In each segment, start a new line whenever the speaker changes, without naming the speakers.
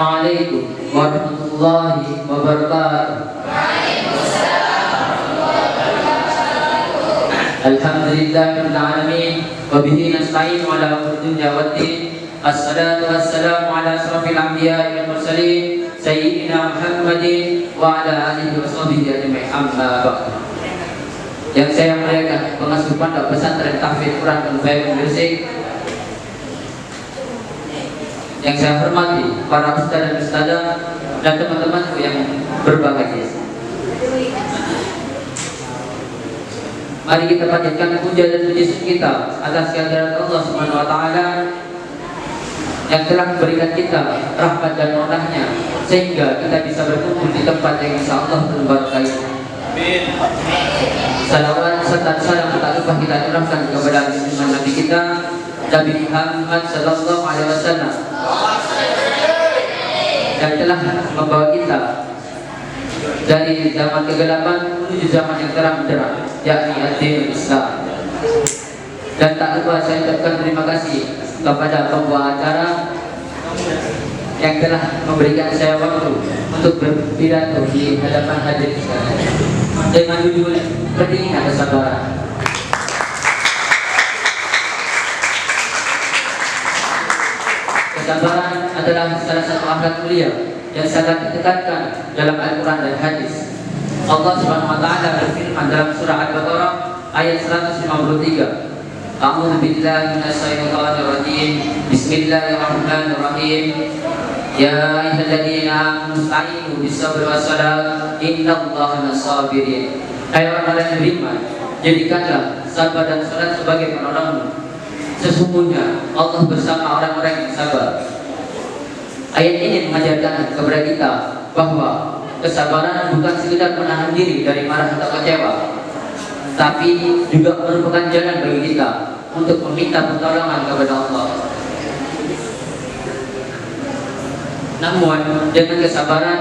Assalamualaikum warahmatullahi wabarakatuh. Alhamdulillahirabbil alamin wa bihi nasta'in ala umuri dunya waddin. Assalatu wassalamu ala asrofil anbiya'i wal mursalin sayyidina Muhammadin wa ala alihi wa sahbihi ajma'in. Amma ba'du. Yang saya muliakan pengasuh pondok pesantren Tahfidz Quran Al-Bayan Gresik, yang saya hormati para ustaz dan ustazah dan teman-temanku yang berbahagia. Mari kita panjatkan puja dan puji syukur kita atas kehadirat Allah Subhanahu wa taala yang telah memberikan kita rahmat dan rahmatnya sehingga kita bisa berkumpul di tempat yang insyaallah penuh berkah. Amin. Salawat serta salam tak lupa kita curahkan kepada junjungan Nabi kita Nabi Muhammad sallallahu alaihi wasallam yang telah membawa kita dari zaman kegelapan menuju zaman yang terang benderang, yakni ad-dinul Islam. Dan tak lupa saya ucapkan terima kasih kepada pembawa acara yang telah memberikan saya waktu untuk berpidato di hadapan hadirin sekalian dengan judul Pentingnya Kesabaran. Kesabaran adalah salah satu akhlak mulia yang sangat ditekankan dalam Al-Quran dan hadis. Allah Subhanahu wa taala berfirman dalam surah Al-Baqarah ayat 153. A'udzu billahi minasyaitonir rajim. Bismillahirrahmanirrahim. Ya ayyuhalladzina amanu ista'inu bis-sabri was-salah innallaha ma'as-sabirin. Hai orang-orang yang beriman, jadikanlah sabar dan salat sebagai penolongmu. Sesungguhnya Allah bersama orang-orang yang sabar. Ayat ini mengajarkan kepada kita bahwa kesabaran bukan sekedar menahan diri dari marah atau kecewa, tapi juga merupakan jalan bagi kita untuk meminta pertolongan kepada Allah. Namun dengan kesabaran,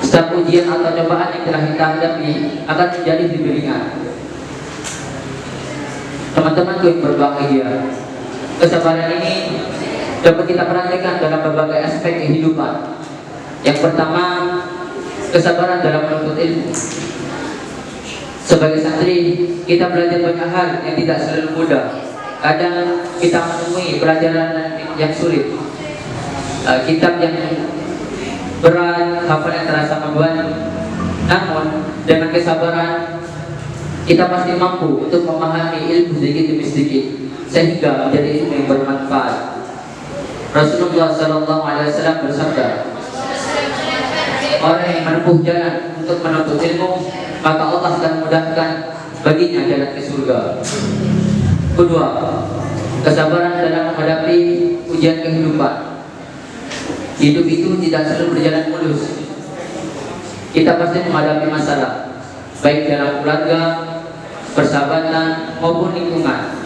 setiap ujian atau cobaan yang telah kita hadapi akan menjadi lebih ringan. Teman-temanku yang berbahagia, kesabaran ini dapat kita perhatikan dalam berbagai aspek kehidupan. Yang pertama, kesabaran dalam menuntut ilmu. Sebagai santri, kita belajar banyak hal yang tidak selalu mudah. Kadang kita menemui pelajaran yang sulit, kitab yang berat, hafalan yang terasa membeban. Namun dengan kesabaran kita pasti mampu untuk memahami ilmu sedikit demi sedikit sehingga menjadi ilmu yang bermanfaat. Rasulullah sallallahu alaihi wasallam bersabda, orang yang menempuh jalan untuk menuntut ilmu, maka Allah akan mudahkan baginya jalan ke surga. Kedua, kesabaran dalam menghadapi ujian kehidupan. Hidup itu tidak selalu berjalan mulus. Kita pasti menghadapi masalah, baik dalam keluarga, persahabatan maupun lingkungan.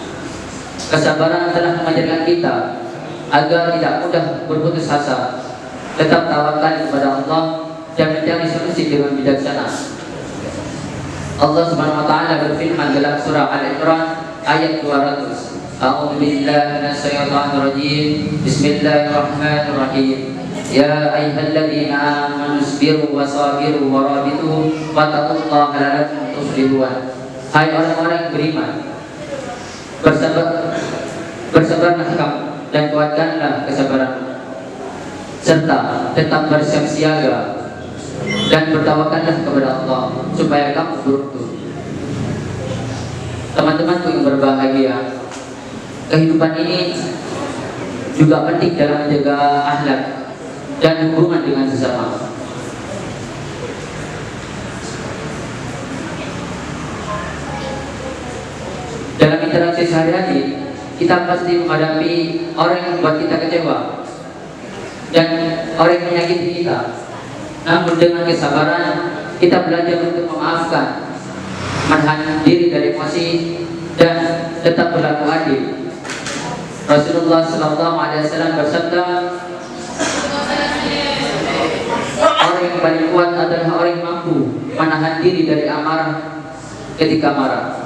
Kesabaran telah mengajarkan kita agar tidak mudah berputus asa, tetap tawakal kepada Allah dan mencari solusi dengan bijaksana. Allah Subhanahu wa taala berfirman dalam surah Al-Imran ayat 200. A'udzu billahi minasyaitonir rajim. Bismillahirrahmanirrahim. Ya ayyuhalladzina amanu isbiru wasabiru warabitu wattaqullaha la'allakum tuflihun. Hai orang-orang yang beriman, bersabarlah kamu dan kuatkanlah kesabaranmu, serta tetap bersiap siaga dan bertawakallah kepada Allah supaya kamu beruntung. Teman-temanku yang berbahagia, kehidupan ini juga penting dalam menjaga akhlak dan hubungan dengan sesama. Dalam interaksi sehari-hari, kita pasti menghadapi orang yang membuat kita kecewa dan orang yang menyakiti kita. Namun dengan kesabaran, kita belajar untuk memaafkan, menahan diri dari emosi, dan tetap berlaku adil. Rasulullah SAW bersabda, orang yang paling kuat adalah orang yang mampu menahan diri dari amarah ketika marah.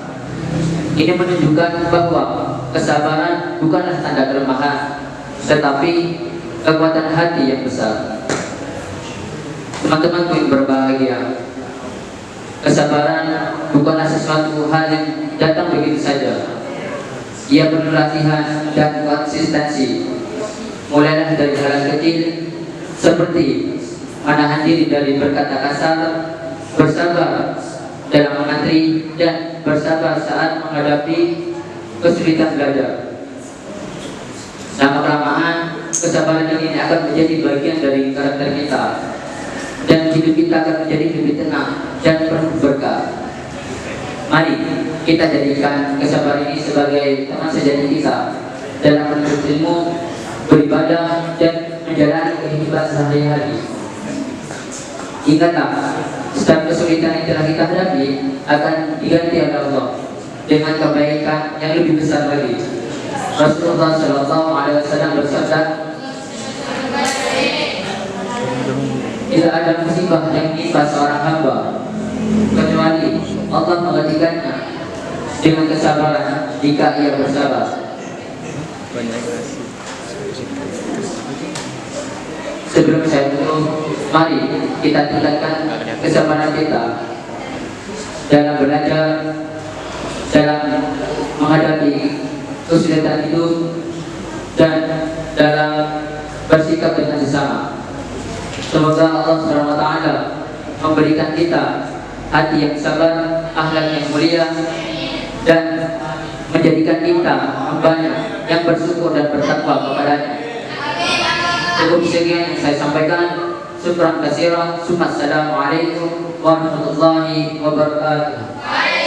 Ini menunjukkan bahwa kesabaran bukanlah tanda kelemahan, tetapi kekuatan hati yang besar. Teman-temanku yang berbahagia, kesabaran bukanlah sesuatu hal yang datang begitu saja. Ia perlu latihan dan konsistensi. Mulailah dari hal kecil seperti menahan diri dari berkata kasar, bersabar dalam mengantri, dan bersabar saat menghadapi kesulitan belajar. Lama-kelamaan kesabaran ini akan menjadi bagian dari karakter kita, dan hidup kita akan menjadi lebih tenang dan penuh berkah. Mari kita jadikan kesabaran ini sebagai teman sejati kita dalam menuntut ilmu, beribadah, dan menjalani kehidupan sehari-hari. Ingatlah, setiap kesulitan yang telah kita hadapi akan diganti oleh Allah dengan kebaikan yang lebih besar lagi. Rasulullah Shallallahu Alaihi Wasallam bersabda, tidak ada musibah yang menimpa seorang hamba kecuali Allah menggantikannya dengan kesabaran jika ia bersabar. Sebelum saya tutup, mari kita tingkatkan kesabaran kita dalam belajar, dalam menghadapi kesulitan hidup, dan dalam bersikap dengan sesama. Semoga Allah SWT memberikan kita hati yang sabar, akhlak yang mulia, dan menjadikan kita hambanya yang bersyukur dan bertakwa kepadanya. Cukup sekian yang saya sampaikan. Syukran katsiran. Assalamualaikum warahmatullahi wabarakatuh.